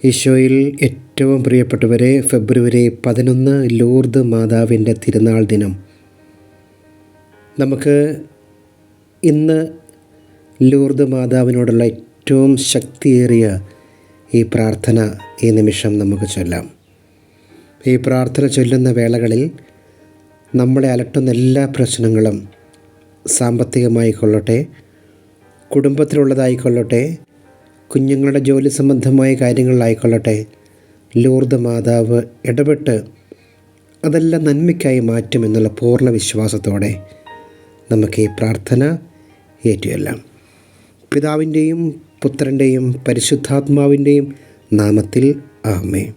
ഈശോയിൽ ഏറ്റവും പ്രിയപ്പെട്ടവരെ, ഫെബ്രുവരി 11 ലൂർദ് മാതാവിൻ്റെ തിരുനാൾ ദിനം. നമുക്ക് ഇന്ന് ലൂർദ് മാതാവിനോടുള്ള ഏറ്റവും ശക്തിയേറിയ ഈ പ്രാർത്ഥന ഈ നിമിഷം നമുക്ക് ചൊല്ലാം. ഈ പ്രാർത്ഥന ചൊല്ലുന്ന വേളകളിൽ നമ്മളെ അലട്ടുന്ന എല്ലാ പ്രശ്നങ്ങളും, സാമ്പത്തികമായിക്കൊള്ളട്ടെ, കുടുംബത്തിലുള്ളതായിക്കൊള്ളട്ടെ, കുഞ്ഞുങ്ങളുടെ ജോലി സംബന്ധമായ കാര്യങ്ങളിലായിക്കൊള്ളട്ടെ, ലൂർദ് മാതാവ് ഇടപെട്ട് അതെല്ലാം നന്മയ്ക്കായി മാറ്റുമെന്നുള്ള പൂർണ്ണ വിശ്വാസത്തോടെ നമുക്ക് ഈ പ്രാർത്ഥന ഏറ്റുചൊല്ലാം. പിതാവിൻ്റെയും പുത്രൻ്റെയും പരിശുദ്ധാത്മാവിൻ്റെയും നാമത്തിൽ ആമേൻ.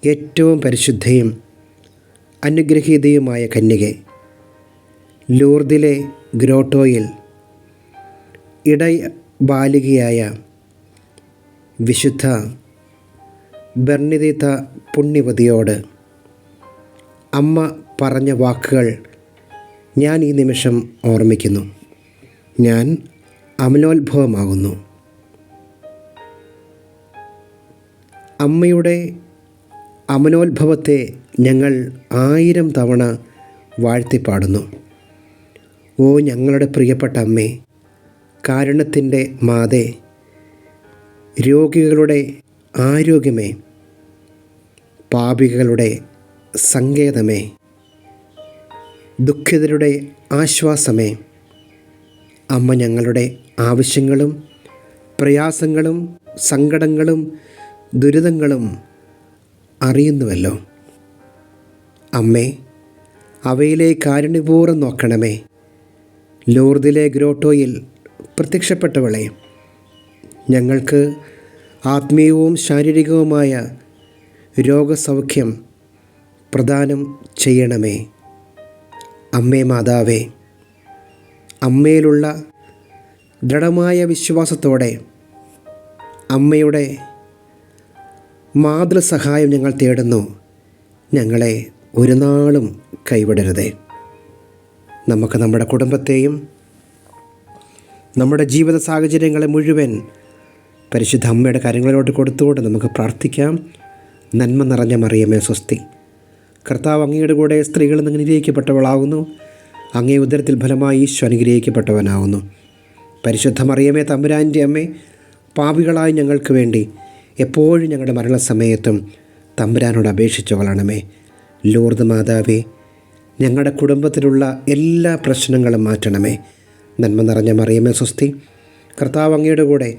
ഏറ്റവും പരിശുദ്ധയും അനുഗ്രഹീതയുമായ കന്യകെ, ലൂർദിലെ ഗ്രോട്ടോയിൽ ബാലികയായ വിശുദ്ധ ബെർണിദീത്ത പുണ്യവതിയോട് അമ്മ പറഞ്ഞ വാക്കുകൾ ഞാൻ ഈ നിമിഷം ഓർമ്മിക്കുന്നു. ഞാൻ അമലോത്ഭവമാകുന്നു. അമ്മയുടെ അമലോത്ഭവത്തെ ഞങ്ങൾ 1000 തവണ വാഴ്ത്തിപ്പാടുന്നു. ഓ ഞങ്ങളുടെ പ്രിയപ്പെട്ട അമ്മേ, കാരുണ്യത്തിൻ്റെ മാതേ, രോഗികളുടെ ആരോഗ്യമേ, പാപികളുടെ സങ്കേതമേ, ദുഃഖിതരുടെ ആശ്വാസമേ, അമ്മ ഞങ്ങളുടെ ആവശ്യങ്ങളും പ്രയാസങ്ങളും സങ്കടങ്ങളും ദുരിതങ്ങളും അറിയുന്നുവല്ലോ. അമ്മേ, അവയിലെ കാരുണ്യപൂർവ്വം നോക്കണമേ. ലൂർദിലെ ഗ്രോട്ടോയിൽ പ്രത്യക്ഷപ്പെട്ടവളെ, ഞങ്ങൾക്ക് ആത്മീയവും ശാരീരികവുമായ രോഗസൗഖ്യം പ്രദാനം ചെയ്യണമേ. അമ്മേ മാതാവേ, അമ്മയിലുള്ള ദൃഢമായ വിശ്വാസത്തോടെ അമ്മയുടെ മാതൃസഹായം ഞങ്ങൾ തേടുന്നു. ഞങ്ങളെ ഒരു നാളും കൈവിടരുതേ. നമുക്ക് നമ്മുടെ കുടുംബത്തെയും നമ്മുടെ ജീവിത സാഹചര്യങ്ങളെ മുഴുവൻ പരിശുദ്ധ അമ്മയുടെ കാര്യങ്ങളിലോട്ട് കൊടുത്തുകൊണ്ട് നമുക്ക് പ്രാർത്ഥിക്കാം. നന്മ നിറഞ്ഞ മറിയമേ സ്വസ്തി, കർത്താവ് അങ്ങയുടെ കൂടെ സ്ത്രീകളിൽ നിന്ന് അനുഗ്രഹിക്കപ്പെട്ടവളാകുന്നു. അങ്ങേ ഉദരത്തിൽ ഫലമായി ഈശോ അനുഗ്രഹിക്കപ്പെട്ടവനാകുന്നു. പരിശുദ്ധ മറിയമേ തമ്പുരാൻ്റെ അമ്മേ, പാപികളായ ഞങ്ങൾക്ക് വേണ്ടി എപ്പോഴും ഞങ്ങളുടെ മരണസമയത്തും തമ്പുരാനോട് അപേക്ഷിച്ചു കൊള്ളണമേ. ലൂർദ് മാതാവേ, ഞങ്ങളുടെ കുടുംബത്തിലുള്ള എല്ലാ പ്രശ്നങ്ങളും മാറ്റണമേ. നന്മ നിറഞ്ഞ മറിയമേ സ്വസ്തി, കർത്താവ് അങ്ങയുടെ കൂടെ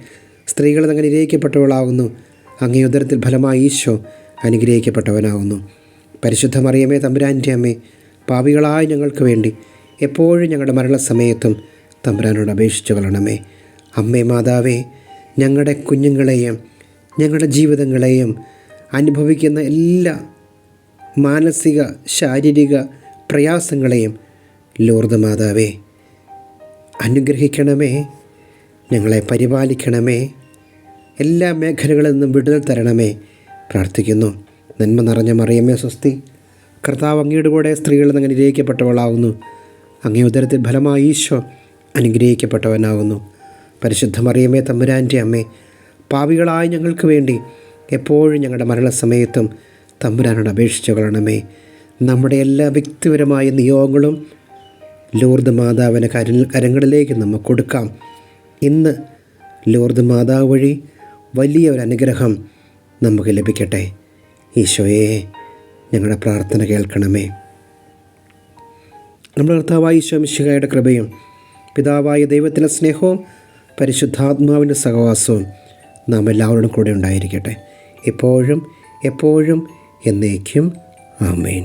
സ്ത്രീകളിൽ നിന്ന് അനുഗ്രഹിക്കപ്പെട്ടവളാകുന്നു. അങ്ങേ ഉദരത്തിൽ ഫലമായി ഈശോ അനുഗ്രഹിക്കപ്പെട്ടവനാകുന്നു. പരിശുദ്ധ മറിയമേ തമ്പുരാൻ്റെ അമ്മേ, പാപികളായ ഞങ്ങൾക്ക് വേണ്ടി എപ്പോഴും ഞങ്ങളുടെ മരണസമയത്തും തമ്പുരാനോട് അപേക്ഷിച്ചു കൊള്ളണമേ. അമ്മേ മാതാവേ, ഞങ്ങളുടെ കുഞ്ഞുങ്ങളെയും ഞങ്ങളുടെ ജീവിതങ്ങളെയും അനുഭവിക്കുന്ന എല്ലാ മാനസിക ശാരീരിക പ്രയാസങ്ങളെയും ലൂർദ് മാതാവേ അനുഗ്രഹിക്കണമേ. ഞങ്ങളെ പരിപാലിക്കണമേ. എല്ലാ മേഖലകളിൽ നിന്നും വിടുതൽ തരണമേ. പ്രാർത്ഥിക്കുന്നു. നന്മ നിറഞ്ഞ മറിയമേ സ്വസ്തി, കർത്താവ് അങ്ങയുടെ കൂടെ സ്ത്രീകളിൽ നിന്ന് അനുഗ്രഹിക്കപ്പെട്ടവളാകുന്നു. അങ്ങേ ഉദരത്തിൽ ഫലമായി ഈശോ അനുഗ്രഹിക്കപ്പെട്ടവനാകുന്നു. പരിശുദ്ധ മറിയമേ തമ്പുരാൻ്റെ അമ്മേ, പാപികളായ ഞങ്ങൾക്ക് വേണ്ടി എപ്പോഴും ഞങ്ങളുടെ മരണസമയത്തും തമ്പുരാനോട് അപേക്ഷിച്ചു കൊള്ളണമേ. നമ്മുടെ എല്ലാ വ്യക്തിപരമായ നിയോഗങ്ങളും ലൂർദ് മാതാവിൻ്റെ കരങ്ങളിലേക്ക് നമുക്ക് കൊടുക്കാം. ഇന്ന് ലൂർദ് മാതാവ് വഴി വലിയ ഒരു അനുഗ്രഹം നമുക്ക് ലഭിക്കട്ടെ. ഈശോയെ, ഞങ്ങളുടെ പ്രാർത്ഥന കേൾക്കണമേ. നമ്മുടെ കർത്താവായ ഈശോ മിശിഹായുടെ കൃപയും പിതാവായ ദൈവത്തിൻ്റെ സ്നേഹവും പരിശുദ്ധാത്മാവിൻ്റെ സഹവാസവും നാം എല്ലാവരോടും കൂടെ ഉണ്ടായിരിക്കട്ടെ, എപ്പോഴും എപ്പോഴും എന്നേക്കും. ആമേൻ.